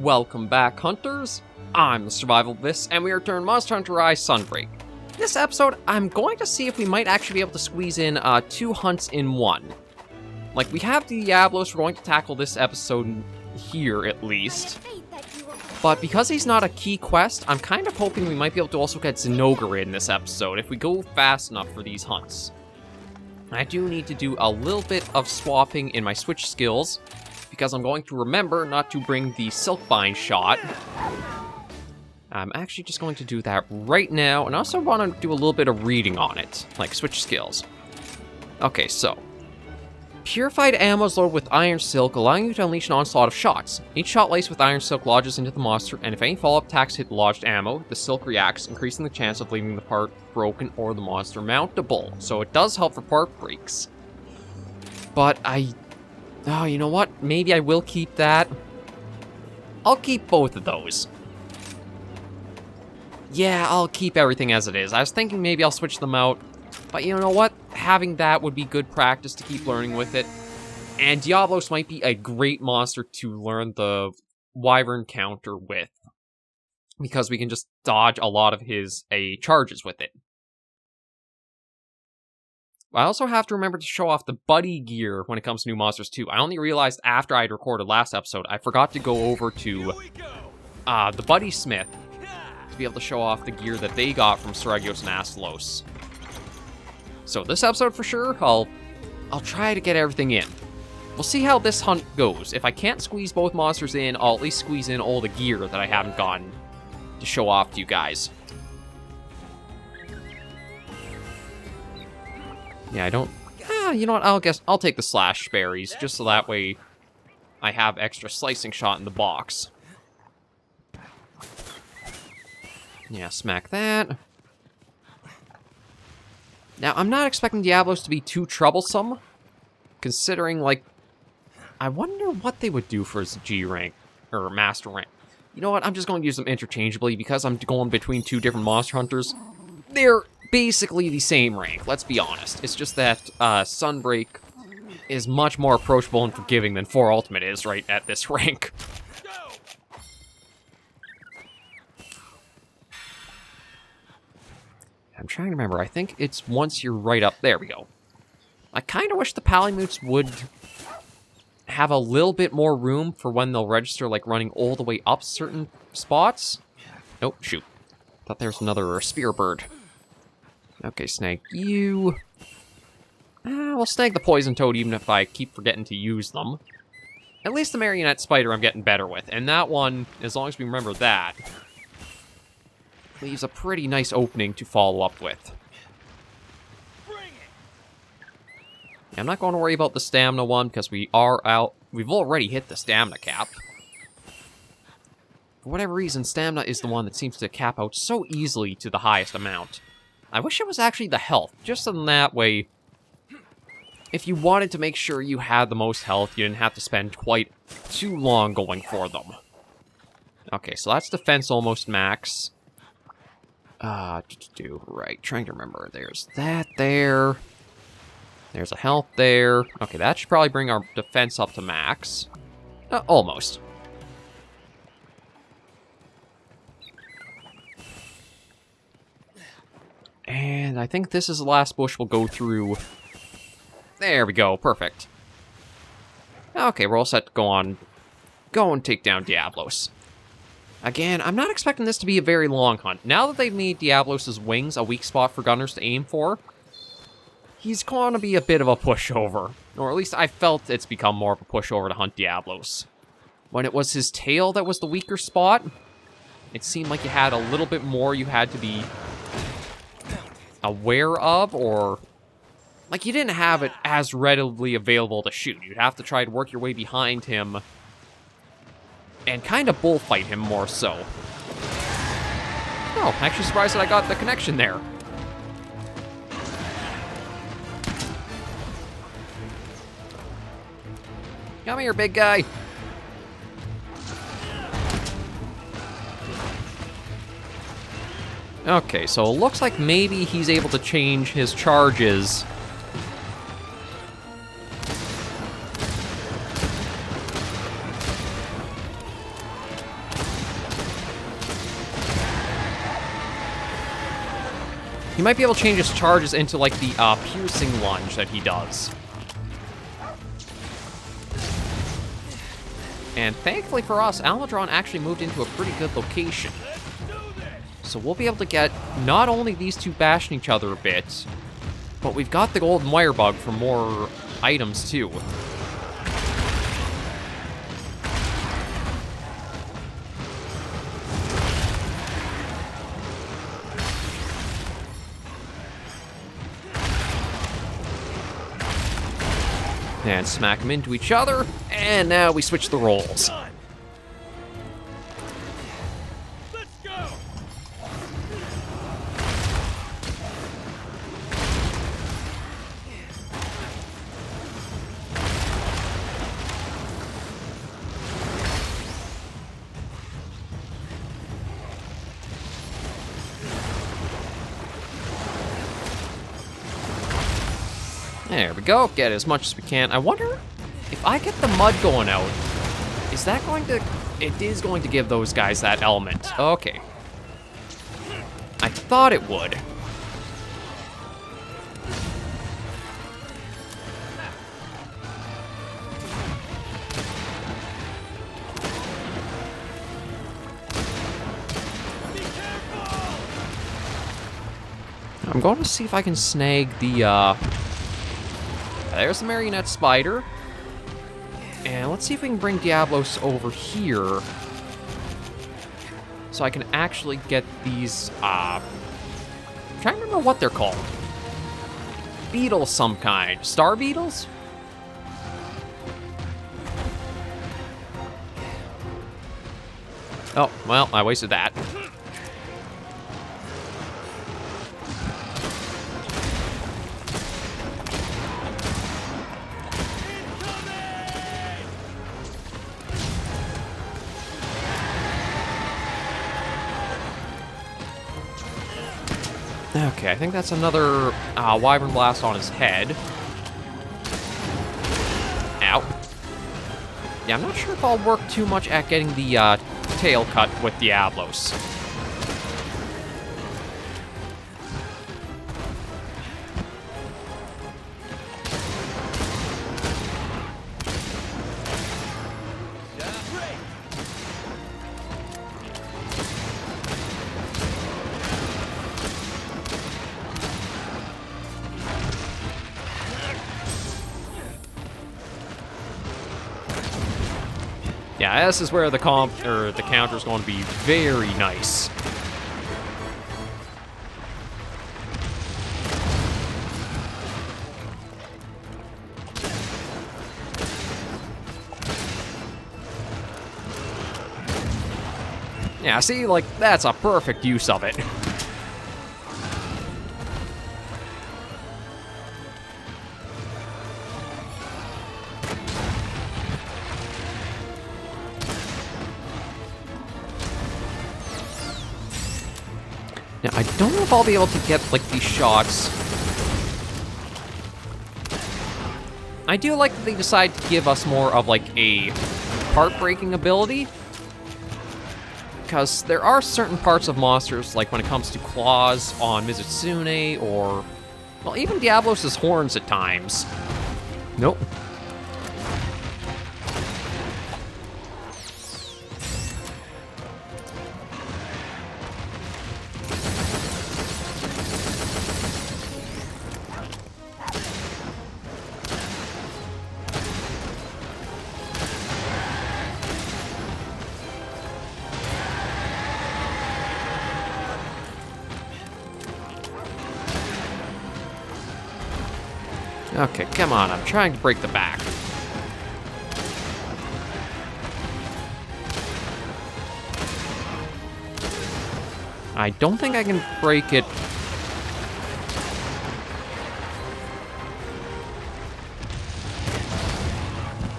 Welcome back, hunters. I'm the SurvivalVis, and we return Monster Hunter Rise Sunbreak. This episode, I'm going to see if we might actually be able to squeeze in 2 hunts in one. Like, we have the Diablos, we're going to tackle this episode here, at least. But because he's not a key quest, I'm kind of hoping we might be able to also get Zinogre in this episode, if we go fast enough for these hunts. I do need to do a little bit of swapping in my switch skills, because I'm going to remember not to bring the Silkbind shot. I'm actually just going to do that right now, and I also want to do a little bit of reading on it, like switch skills. Okay, so. Purified ammo is loaded with Iron Silk, allowing you to unleash an onslaught of shots. Each shot laced with Iron Silk lodges into the monster, and if any follow-up attacks hit the lodged ammo, the Silk reacts, increasing the chance of leaving the part broken or the monster mountable. So it does help for part breaks. But oh, you know what? Maybe I will keep that. I'll keep both of those. Yeah, I'll keep everything as it is. I was thinking maybe I'll switch them out. But you know what? Having that would be good practice to keep learning with it. And Diablos might be a great monster to learn the wyvern counter with. Because we can just dodge a lot of his charges with it. I also have to remember to show off the buddy gear when it comes to new monsters too. I only realized after I'd recorded last episode, I forgot to go over to the buddy smith to be able to show off the gear that they got from Saragios and Astalos. So this episode for sure, I'll try to get everything in. We'll see how this hunt goes. If I can't squeeze both monsters in, I'll at least squeeze in all the gear that I haven't gotten to show off to you guys. Yeah, I don't... you know what, I'll take the slash berries, just so that way I have extra slicing shot in the box. Yeah, smack that. Now, I'm not expecting Diablos to be too troublesome, considering, like, I wonder what they would do for his G rank, or Master rank. You know what, I'm just going to use them interchangeably, because I'm going between two different monster hunters. They're basically the same rank, let's be honest. It's just that Sunbreak is much more approachable and forgiving than 4 Ultimate is right at this rank. I'm trying to remember, I think it's once you're right up, there we go. I kind of wish the Palamutes would have a little bit more room for when they'll register, like running all the way up certain spots. Oh, shoot. Thought there was another spear bird. Okay, snag you. We'll snag the poison toad even if I keep forgetting to use them. At least the marionette spider I'm getting better with. And that one, as long as we remember that, leaves a pretty nice opening to follow up with. I'm not going to worry about the stamina one because we are out. We've already hit the stamina cap. For whatever reason, stamina is the one that seems to cap out so easily to the highest amount. I wish it was actually the health, just in that way, if you wanted to make sure you had the most health, you didn't have to spend quite too long going for them. Okay, so that's defense almost max. Right, trying to remember, there's that there. There's a health there. Okay, that should probably bring our defense up to max. Almost. And I think this is the last bush we'll go through. There we go, perfect. Okay, we're all set to go and take down Diablos. Again, I'm not expecting this to be a very long hunt. Now that they've made Diablos' wings a weak spot for gunners to aim for, he's going to be a bit of a pushover. Or at least I felt it's become more of a pushover to hunt Diablos. When it was his tail that was the weaker spot, it seemed like you had a little bit more you had to be aware of, or like you didn't have it as readily available to shoot. You'd have to try to work your way behind him and kind of bullfight him more so. Oh, actually surprised that I got the connection there. Come here, big guy. Okay, so it looks like maybe he's able to change his charges He might be able to change his charges into, like, the piercing lunge that he does. And thankfully for us, Almudron actually moved into a pretty good location. So we'll be able to get not only these two bashing each other a bit, but we've got the golden wire bug for more items too. And smack them into each other, and now we switch the roles. Let's go. There we go, get as much as we can. I wonder if I get the mud going out, is that going to... It is going to give those guys that element. Okay. I thought it would. I'm going to see if I can snag the, there's the marionette spider. And let's see if we can bring Diablos over here. So I can actually get these, I'm trying to remember what they're called. Beetles some kind. Star beetles? Oh, well, I wasted that. Okay, I think that's another wyvern blast on his head. Ow. Yeah, I'm not sure if I'll work too much at getting the tail cut with Diablos. Yeah, this is where the counter is going to be very nice. Yeah, see, like, that's a perfect use of it. Now, I don't know if I'll be able to get, like, these shots. I do like that they decide to give us more of, like, a part-breaking ability. Because there are certain parts of monsters, like when it comes to claws on Mizitsune, or, well, even Diablos' horns at times. Nope. Okay, come on, I'm trying to break the back. I don't think I can break it.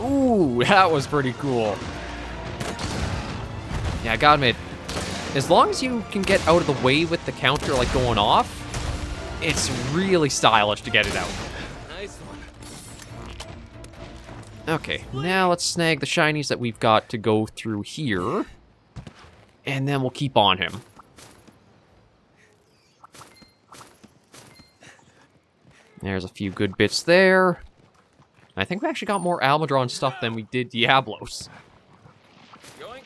Ooh, that was pretty cool. Yeah, I gotta admit, as long as you can get out of the way with the counter, like, going off, it's really stylish to get it out. Okay, now let's snag the shinies that we've got to go through here. And then we'll keep on him. There's a few good bits there. I think we actually got more Almudron stuff than we did Diablos. Going.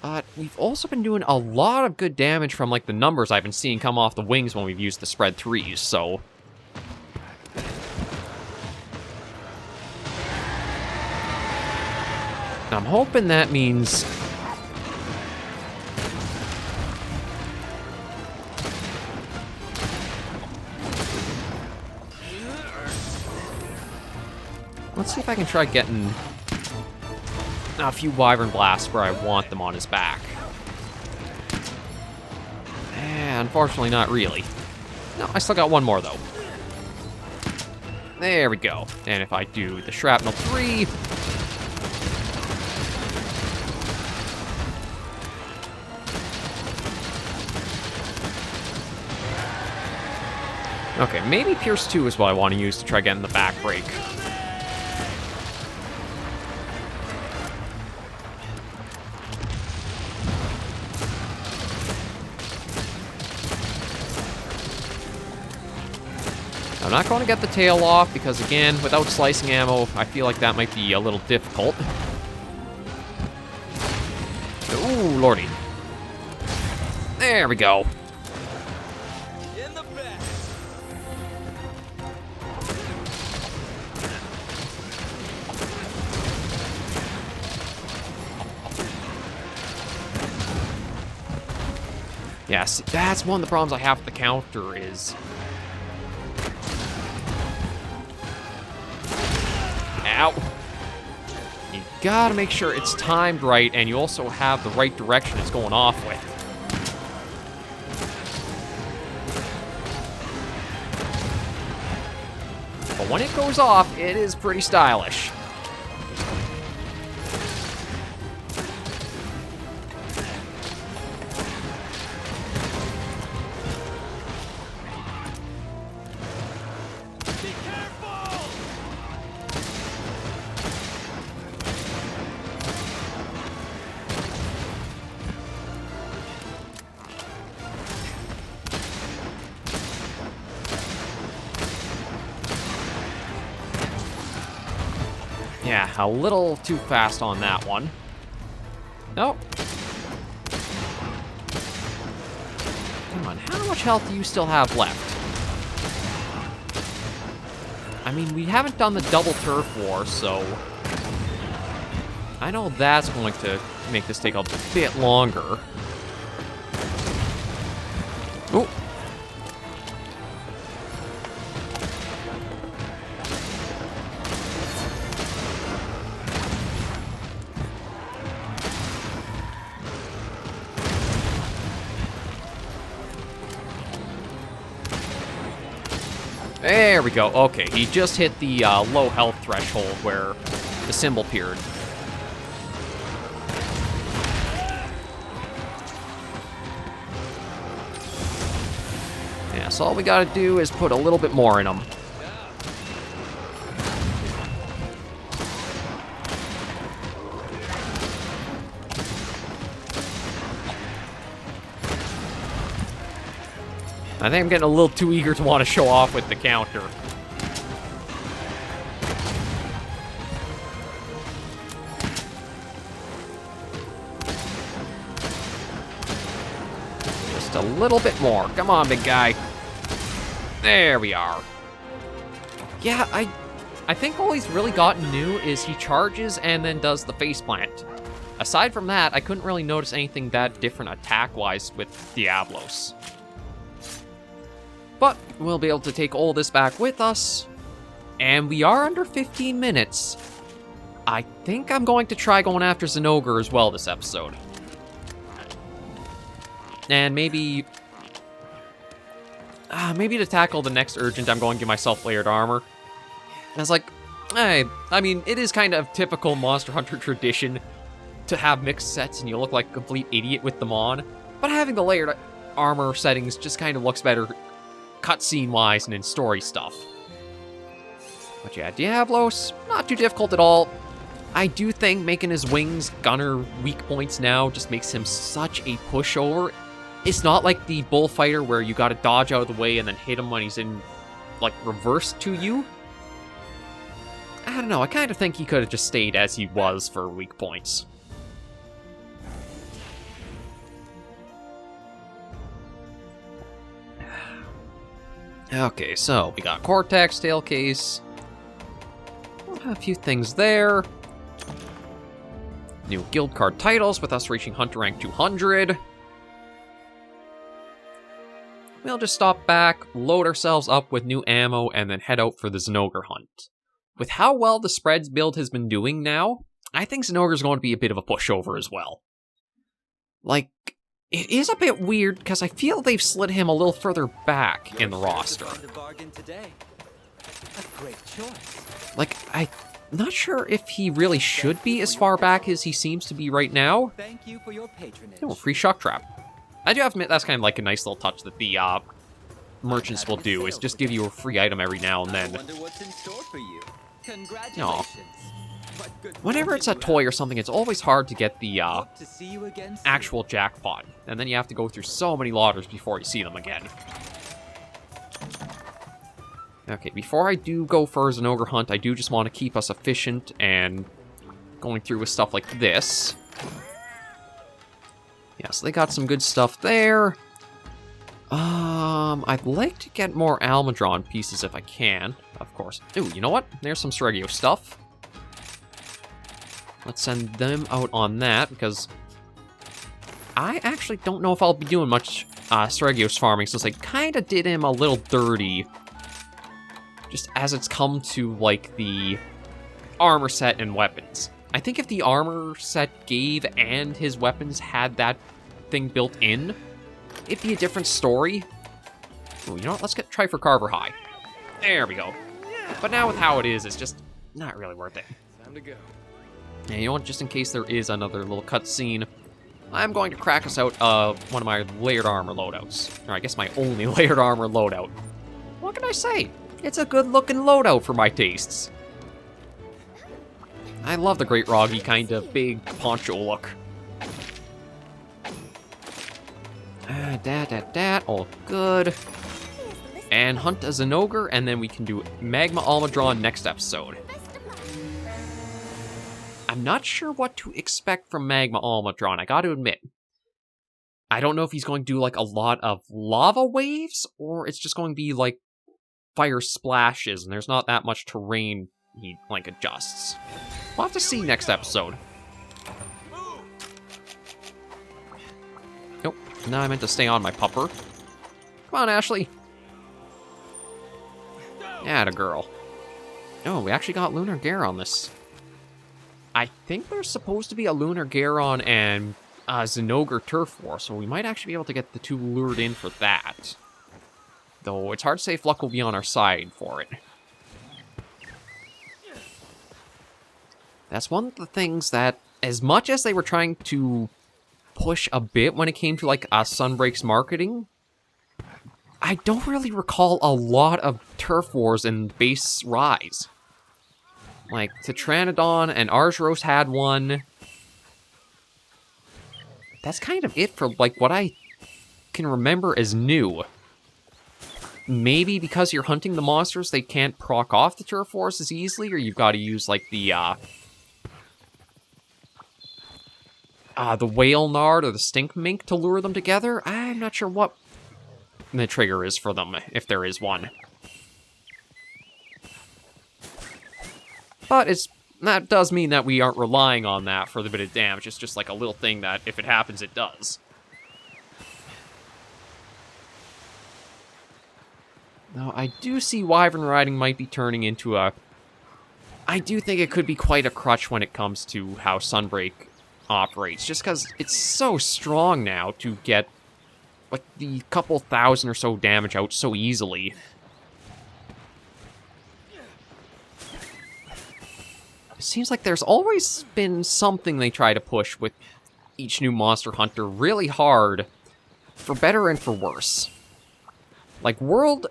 But we've also been doing a lot of good damage from, like, the numbers I've been seeing come off the wings when we've used the spread 3s, so... I'm hoping that means... Let's see if I can try getting a few wyvern blasts where I want them on his back. Unfortunately, not really. No, I still got one more, though. There we go. And if I do the shrapnel 3... Okay, maybe Pierce 2 is what I want to use to try getting the back break. I'm not going to get the tail off because, again, without slicing ammo, I feel like that might be a little difficult. Ooh, lordy. There we go. In the back. Yeah, see, that's one of the problems I have with the counter is... Ow. You gotta make sure it's timed right, and you also have the right direction it's going off with. But when it goes off, it is pretty stylish. Be careful. Yeah, a little too fast on that one. Nope. Come on, how much health do you still have left? I mean, we haven't done the double turf war, so... I know that's going to make this take a bit longer. Ooh. There we go. Okay, he just hit the low health threshold where the symbol appeared. Yeah, so all we gotta do is put a little bit more in him. I think I'm getting a little too eager to want to show off with the counter. Just a little bit more. Come on, big guy. There we are. Yeah, I think all he's really gotten new is he charges and then does the faceplant. Aside from that, I couldn't really notice anything that different attack-wise with Diablos. But we'll be able to take all this back with us. And we are under 15 minutes. I think I'm going to try going after Zinogre as well this episode. And maybe to tackle the next urgent, I'm going to give myself layered armor. And it's like, hey, I mean, it is kind of typical Monster Hunter tradition to have mixed sets and you look like a complete idiot with them on. But having the layered armor settings just kind of looks better cutscene-wise and in story stuff. But yeah, Diablos, not too difficult at all. I do think making his wings gunner weak points now just makes him such a pushover. It's not like the bullfighter where you gotta dodge out of the way and then hit him when he's in, like, reverse to you. I don't know, I kind of think he could have just stayed as he was for weak points. Okay, so we got Cortex, Tailcase. A few things there. New guild card titles with us reaching Hunter rank 200. We'll just stop back, load ourselves up with new ammo, and then head out for the Zinogre hunt. With how well the spreads build has been doing now, I think Zinogre's going to be a bit of a pushover as well. Like, it is a bit weird, because I feel they've slid him a little further back in the roster. Like, I'm not sure if he really should be as far back as he seems to be right now. Thank you for your patronage. Oh, free shock trap. I do have to admit, that's kind of like a nice little touch that the merchants will do, is just give you a free item every now and then. Wonder what's in store for you. Congratulations. Whenever it's a toy or something, it's always hard to get the Hope to see you again soon. actual jackpot, and then you have to go through so many lotters before you see them again. Okay, before I do go for a Zinogre hunt, I do just want to keep us efficient and going through with stuff like this. Yeah, so they got some good stuff there. I'd like to get more Almudron pieces if I can, of course. Ooh, you know what? There's some Sergio stuff. Let's send them out on that, because I actually don't know if I'll be doing much Sergios farming, since I kind of did him a little dirty, just as it's come to, like, the armor set and weapons. I think if the armor set gave and his weapons had that thing built in, it'd be a different story. Ooh, you know what? Let's try for Carver High. There we go. But now with how it is, it's just not really worth it. Time to go. And you know what? Just in case there is another little cutscene, I'm going to crack us out one of my layered armor loadouts. Or I guess my only layered armor loadout. What can I say? It's a good-looking loadout for my tastes. I love the Great Roggy kind of big poncho look. All good. And hunt a Zinogre, and then we can do Magma Almudron next episode. I'm not sure what to expect from Magma Almudron, I gotta admit. I don't know if he's going to do, like, a lot of lava waves, or it's just going to be, like, fire splashes, and there's not that much terrain he, like, adjusts. We'll have to see next episode. Nope, now I meant to stay on my pupper. Come on, Ashley. Atta girl. Oh, we actually got Lunar Gare on this. I think there's supposed to be a Lunar Garon and Zinogre Turf War, so we might actually be able to get the two lured in for that. Though it's hard to say if luck will be on our side for it. That's one of the things that, as much as they were trying to push a bit when it came to, like, Sunbreak's marketing, I don't really recall a lot of Turf Wars in base Rise. Like, Tetranodon and Argyros had one. That's kind of it for, like, what I can remember as new. Maybe because you're hunting the monsters, they can't proc off the Turf Wars as easily, or you've got to use, like, the Whale Nard or the Stink Mink to lure them together. I'm not sure what the trigger is for them, if there is one. But that does mean that we aren't relying on that for the bit of damage. It's just like a little thing that, if it happens, it does. Now, I do see Wyvern riding might be turning into a... I do think it could be quite a crutch when it comes to how Sunbreak operates, just because it's so strong now to get, like, the couple thousand or so damage out so easily. It seems like there's always been something they try to push with each new Monster Hunter really hard, for better and for worse. Like, World,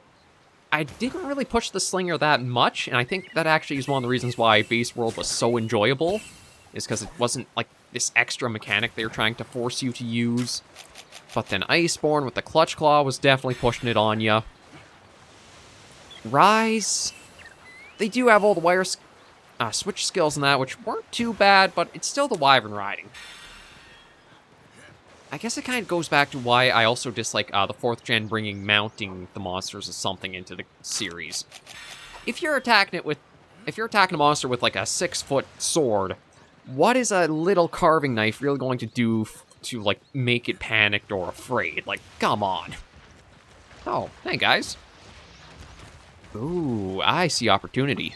I didn't really push the Slinger that much, and I think that actually is one of the reasons why Base World was so enjoyable, is because it wasn't, like, this extra mechanic they're trying to force you to use. But then Iceborne with the Clutch Claw was definitely pushing it on you. Rise, they do have all the switch skills and that, which weren't too bad, but it's still the wyvern riding. I guess it kind of goes back to why I also dislike the 4th gen bringing mounting the monsters as something into the series. If you're attacking a monster with like a 6-foot sword, what is a little carving knife really going to do to like make it panicked or afraid? Like, come on. Oh, hey guys. Ooh, I see opportunity.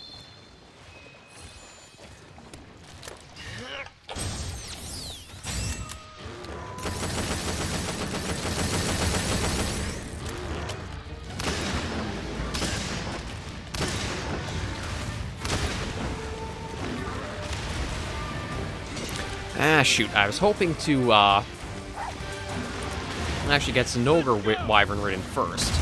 Ah, shoot. I was hoping to, actually get Zinogre wyvern ridden first.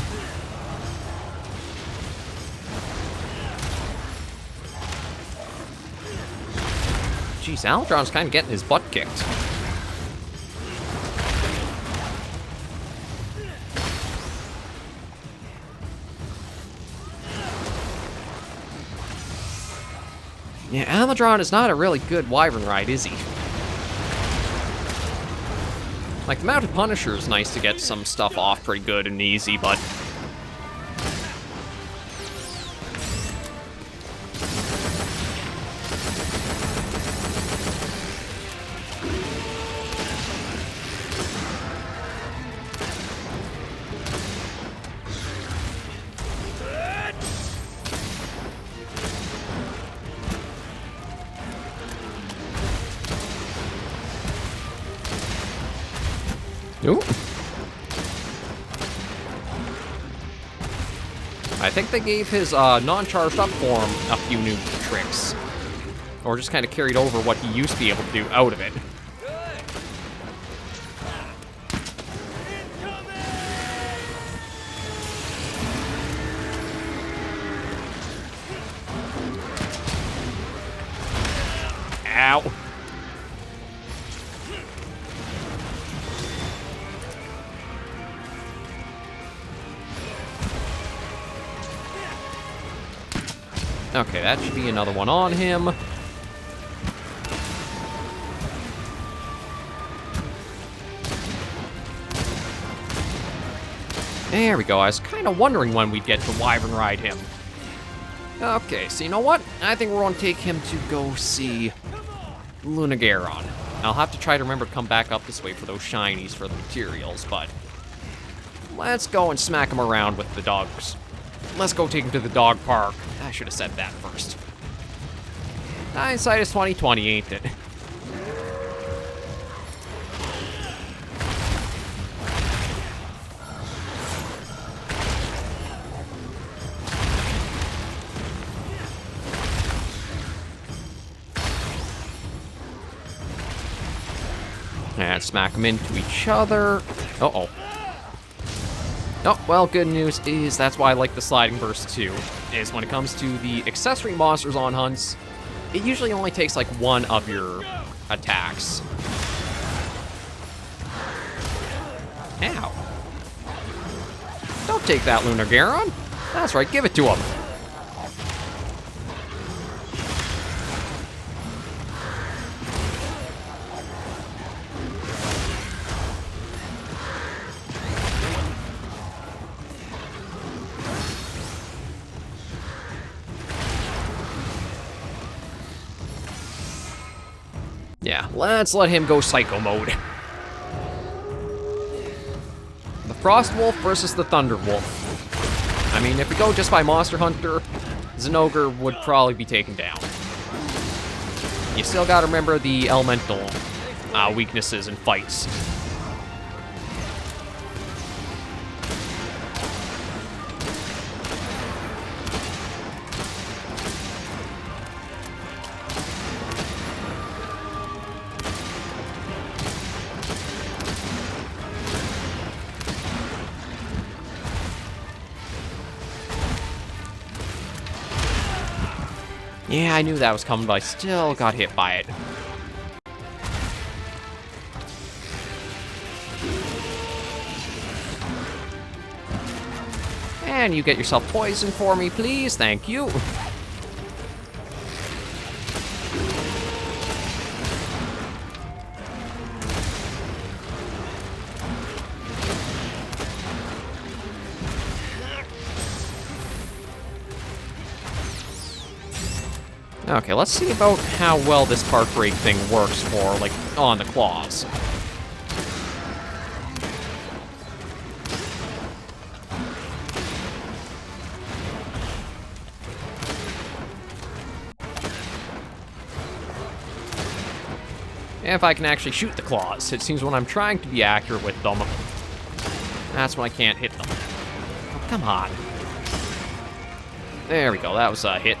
Jeez, Albatron's kind of getting his butt kicked. Yeah, Albatron is not a really good wyvern ride, is he? Like, the Mounted Punisher is nice to get some stuff off pretty good and easy, but... Ooh. I think they gave his non-charged up form a few new tricks. Or just kind of carried over what he used to be able to do out of it. Ow. Okay, that should be another one on him. There we go. I was kind of wondering when we'd get to wyvern ride him. Okay, so you know what? I think we're going to take him to go see Lunageron. I'll have to try to remember to come back up this way for those shinies for the materials, but let's go and smack him around with the dogs. Let's go take him to the dog park. I should have said that first. Hindsight is 20/20, ain't it? And smack them into each other. Uh-oh. Oh, well, good news is that's why I like the sliding burst too, is when it comes to the accessory monsters on hunts, it usually only takes like one of your attacks. Ow. Don't take that, Lunageron. That's right, give it to him. Yeah, let's let him go psycho mode. The Frost Wolf versus the Thunder Wolf. I mean, if we go just by Monster Hunter, Zinogre would probably be taken down. You still gotta remember the elemental weaknesses in fights. Yeah, I knew that was coming, but I still got hit by it. Can you get yourself poisoned for me, please? Thank you. Okay, let's see about how well this part break thing works for, like, on the claws. If I can actually shoot the claws. It seems when I'm trying to be accurate with them, that's when I can't hit them. Oh, come on. There we go, that was a hit.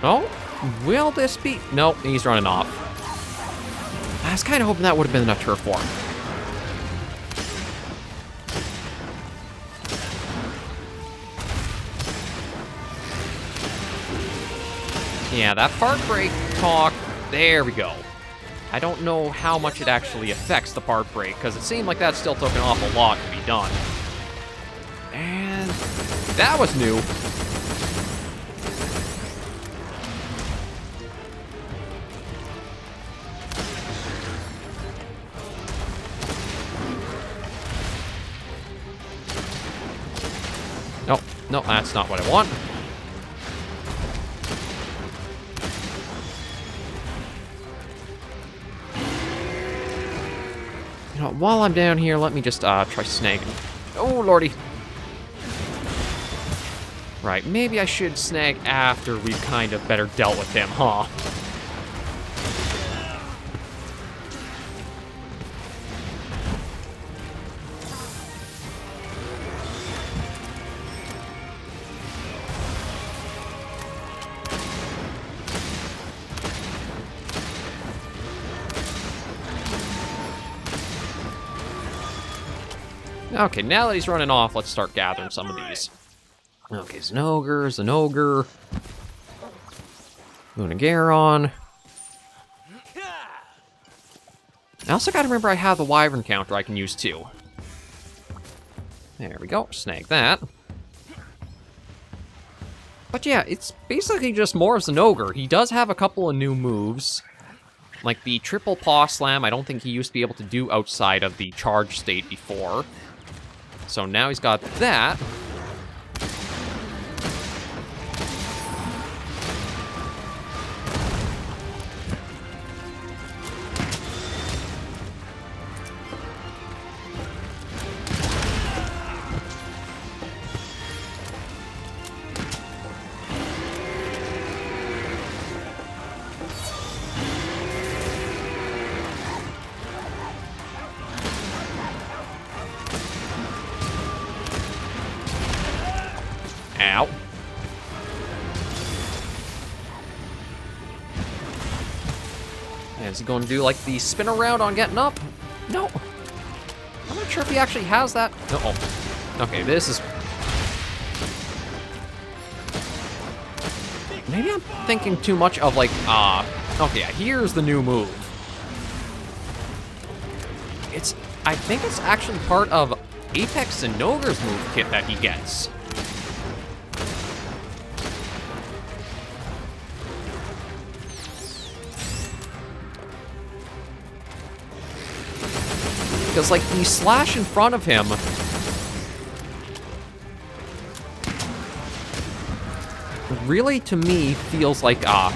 Oh, will this be? Nope, he's running off. I was kind of hoping that would have been enough turf war. Yeah, that part break talk, there we go. I don't know how much it actually affects the part break, because it seemed like that still took an awful lot to be done. And that was new. No, that's not what I want. You know, while I'm down here, let me just try snagging. Oh, lordy. Right, maybe I should snag after we've kind of better dealt with him, huh? Okay, now that he's running off, let's start gathering some of these. Okay, Zinogre, Lunagaron. I also gotta remember I have the wyvern counter I can use too. There we go, snag that. But yeah, it's basically just more of Zinogre. He does have a couple of new moves. Like the triple paw slam, I don't think he used to be able to do outside of the charge state before. So now he's got that. Ow. Is he going to do, like, the spin around on getting up? No. I'm not sure if he actually has that. Uh-oh. Okay, this is... Maybe I'm thinking too much of, like, okay, here's the new move. I think it's actually part of Apex Zinogre's move kit that he gets. Because, like, the slash in front of him... really, to me, feels like, the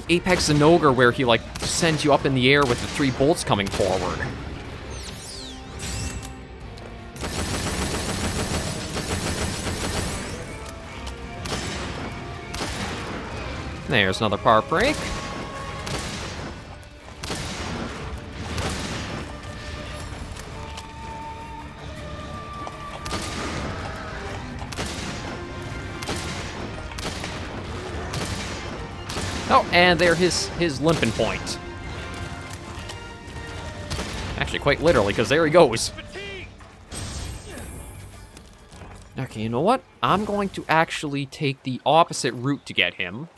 Apex Zinogre where he, like, sends you up in the air with the 3 bolts coming forward. There's another part break. Oh, and there his limping point. Actually, quite literally, because there he goes. Okay, you know what? I'm going to actually take the opposite route to get him.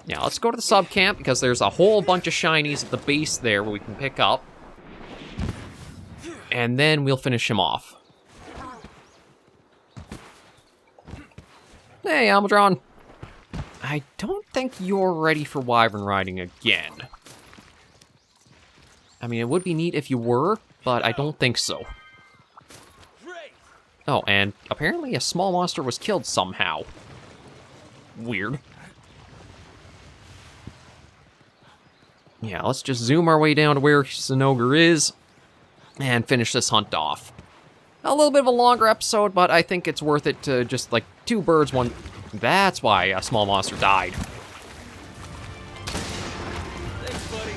Yeah, let's go to the sub camp because there's a whole bunch of shinies at the base there where we can pick up. And then we'll finish him off. Hey, Almadron. I don't think you're ready for wyvern riding again. I mean, it would be neat if you were, but I don't think so. Oh, and apparently a small monster was killed somehow. Weird. Yeah, let's just zoom our way down to where Zinogre is and finish this hunt off. A little bit of a longer episode, but I think it's worth it to just, like, 2 birds, 1... That's why a small monster died. Thanks, buddy.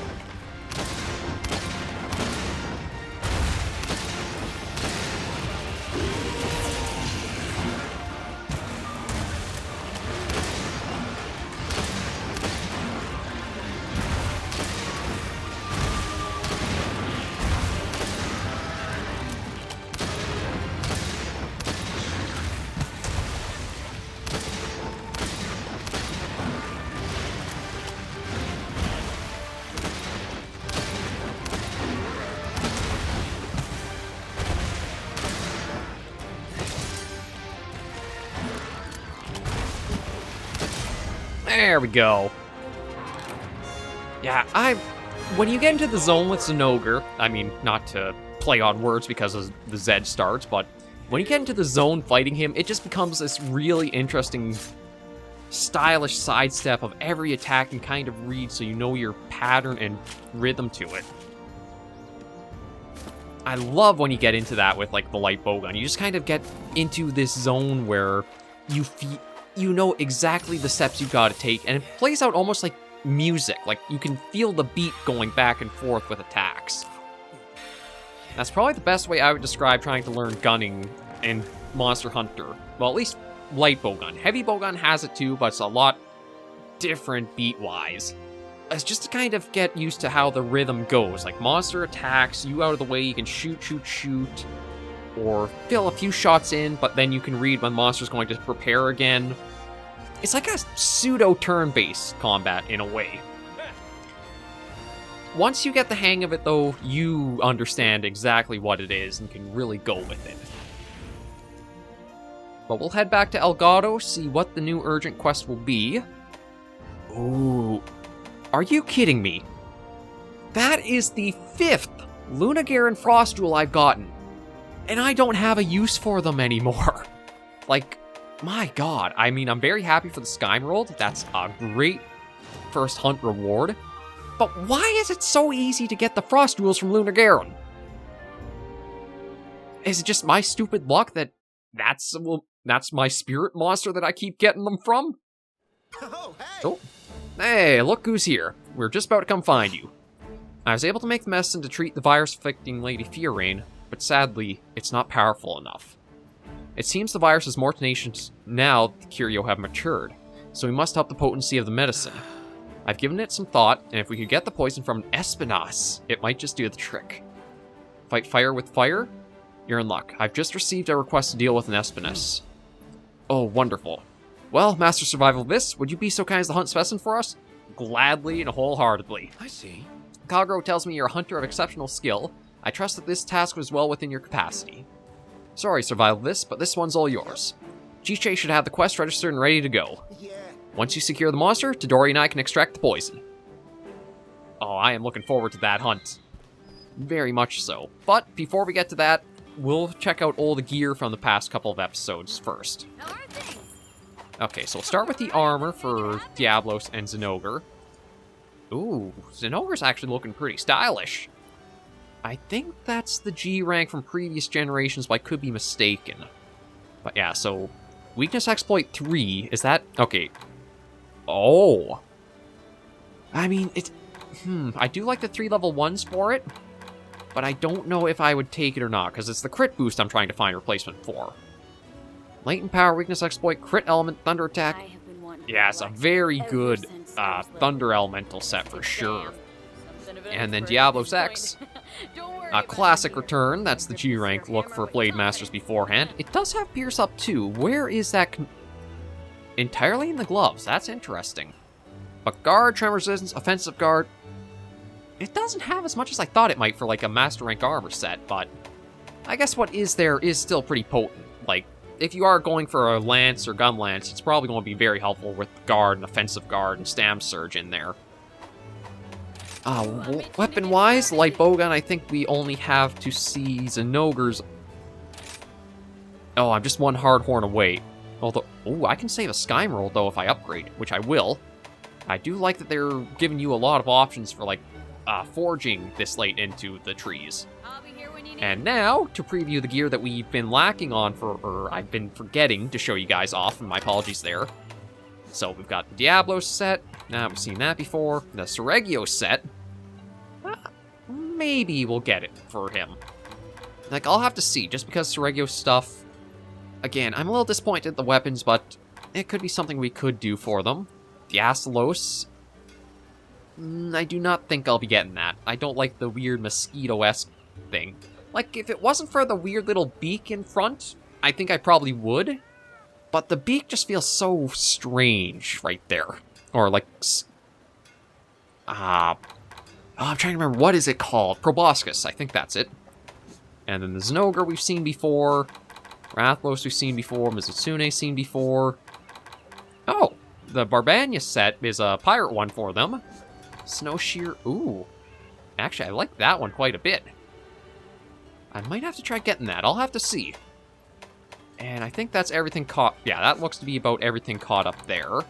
There we go. Yeah, when you get into the zone with Zinogre, I mean, not to play on words because of the Z starts, but when you get into the zone fighting him, it just becomes this really interesting, stylish sidestep of every attack and kind of read so you know your pattern and rhythm to it. I love when you get into that with, like, the light bowgun. You just kind of get into this zone where you know exactly the steps you gotta take, and it plays out almost like music. Like, you can feel the beat going back and forth with attacks. That's probably the best way I would describe trying to learn gunning in Monster Hunter. Well, at least light bowgun. Heavy bowgun has it too, but it's a lot different beat-wise. It's just to kind of get used to how the rhythm goes. Like, monster attacks, you out of the way, you can shoot, or fill a few shots in, but then you can read when monster's going to prepare again. It's like a pseudo turn-based combat in a way. Once you get the hang of it, though, you understand exactly what it is and can really go with it. But we'll head back to Elgato, see what the new urgent quest will be. Ooh, are you kidding me? That is the 5th Lunagare and Frost Jewel I've gotten. And I don't have a use for them anymore. Like, my god. I mean, I'm very happy for the Sky Emerald. That's a great first hunt reward. But why is it so easy to get the Frost Jewels from Lunagare? Is it just my stupid luck that that's my spirit monster that I keep getting them from? Oh, hey! Oh. Hey, look who's here. We're just about to come find you. I was able to make the medicine to treat the virus-affecting Lady Fiorraine, but sadly, it's not powerful enough. It seems the virus is more tenacious now that the Curio have matured, so we must help the potency of the medicine. I've given it some thought, and if we could get the poison from an Espinas, it might just do the trick. Fight fire with fire? You're in luck. I've just received a request to deal with an Espinas. Oh, wonderful. Well, Master SurvivalVis, would you be so kind as to hunt specimen for us? Gladly and wholeheartedly. I see. Kagro tells me you're a hunter of exceptional skill. I trust that this task was well within your capacity. Sorry, SurvivalVis, but this one's all yours. Chiche should have the quest registered and ready to go. Yeah. Once you secure the monster, Todori and I can extract the poison. Oh, I am looking forward to that hunt. Very much so. But before we get to that, we'll check out all the gear from the past couple of episodes first. Okay, so we'll start with the armor for Diablos and Zinogre. Ooh, Zinogre's actually looking pretty stylish. I think that's the G rank from previous generations, but I could be mistaken. But yeah, so weakness exploit 3, is that... Okay. Oh. I mean, it's... I do like the 3 level 1s for it, but I don't know if I would take it or not, because it's the crit boost I'm trying to find replacement for. Latent power, weakness exploit, crit element, thunder attack. I have been wanting to Yeah, it's a watch very ever good since I was thunder little. elemental set for It's sure. something of an And then expert Diablos at X. this point. Don't worry A about classic it, dear. return, that's the I'm G rank Mr. look Hammer for with Blade Masters confidence. beforehand. It does have Pierce up too. Where is that? Entirely in the gloves. That's interesting. But guard, tremor resistance, offensive guard. It doesn't have as much as I thought it might for like a master rank armor set, but I guess what is there is still pretty potent. Like, if you are going for a lance or gun lance, it's probably going to be very helpful with guard and offensive guard and stam surge in there. Weapon-wise, light bowgun, I think we only have to see Zinogre's. Oh, I'm just one hard horn away. Although, oh, I can save a Skymeral though if I upgrade, which I will. I do like that they're giving you a lot of options for like forging this late into the trees. I'll be here when you need And now, to preview the gear that we've been lacking on or I've been forgetting to show you guys off, and my apologies there. So we've got the Diablos set, now we've seen that before. The Seregio set, maybe we'll get it for him. Like, I'll have to see, just because Seregio stuff, again, I'm a little disappointed at the weapons, but it could be something we could do for them. The Astalos, I do not think I'll be getting that. I don't like the weird mosquito-esque thing. Like, if it wasn't for the weird little beak in front, I think I probably would. But the beak just feels so strange right there. Or like, I'm trying to remember, what is it called? Proboscis, I think that's it. And then the Zinogre we've seen before. Rathlos we've seen before. Mizutsune seen before. Oh, the Barbania set is a pirate one for them. Snowshear, ooh. Actually, I like that one quite a bit. I might have to try getting that. I'll have to see. And I think that's everything caught. Yeah, that looks to be about everything caught up there.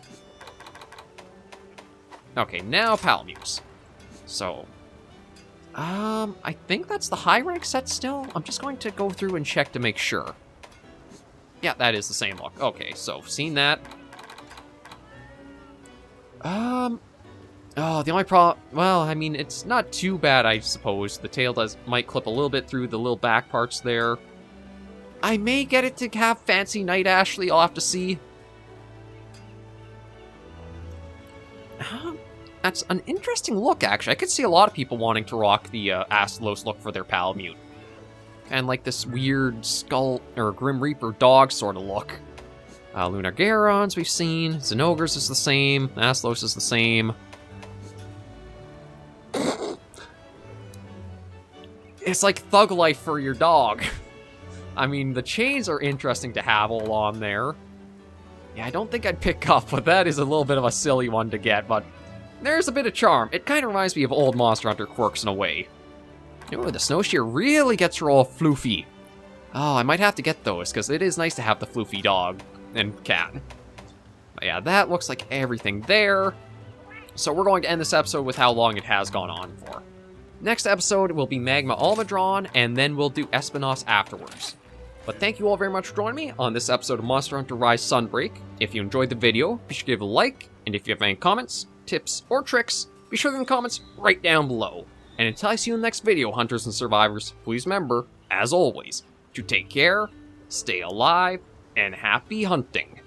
Okay, now Palamutes. So, I think that's the high rank set still. I'm just going to go through and check to make sure. Yeah, that is the same look. Okay, so seen that. Oh, the only problem, well, I mean, it's not too bad, I suppose. The tail might clip a little bit through the little back parts there. I may get it to have fancy Night Ashley, I'll have to see. That's an interesting look, actually. I could see a lot of people wanting to rock the Astalos look for their Palamute. And like this weird skull, or Grim Reaper dog sort of look. Lunar Garons we've seen. Zinogre's is the same. Astalos is the same. It's like thug life for your dog. I mean, the chains are interesting to have all on there. Yeah, I don't think I'd pick up, but that is a little bit of a silly one to get, but there's a bit of charm. It kind of reminds me of old Monster Hunter quirks in a way. Ooh, the Snowshear really gets her all floofy. Oh, I might have to get those, because it is nice to have the floofy dog and cat. But yeah, that looks like everything there. So we're going to end this episode with how long it has gone on for. Next episode will be Magma Almudron, and then we'll do Espinos afterwards. But thank you all very much for joining me on this episode of Monster Hunter Rise Sunbreak. If you enjoyed the video, be sure to give it a like, and if you have any comments, tips, or tricks, be sure to leave the comments right down below. And until I see you in the next video, Hunters and Survivors, please remember, as always, to take care, stay alive, and happy hunting.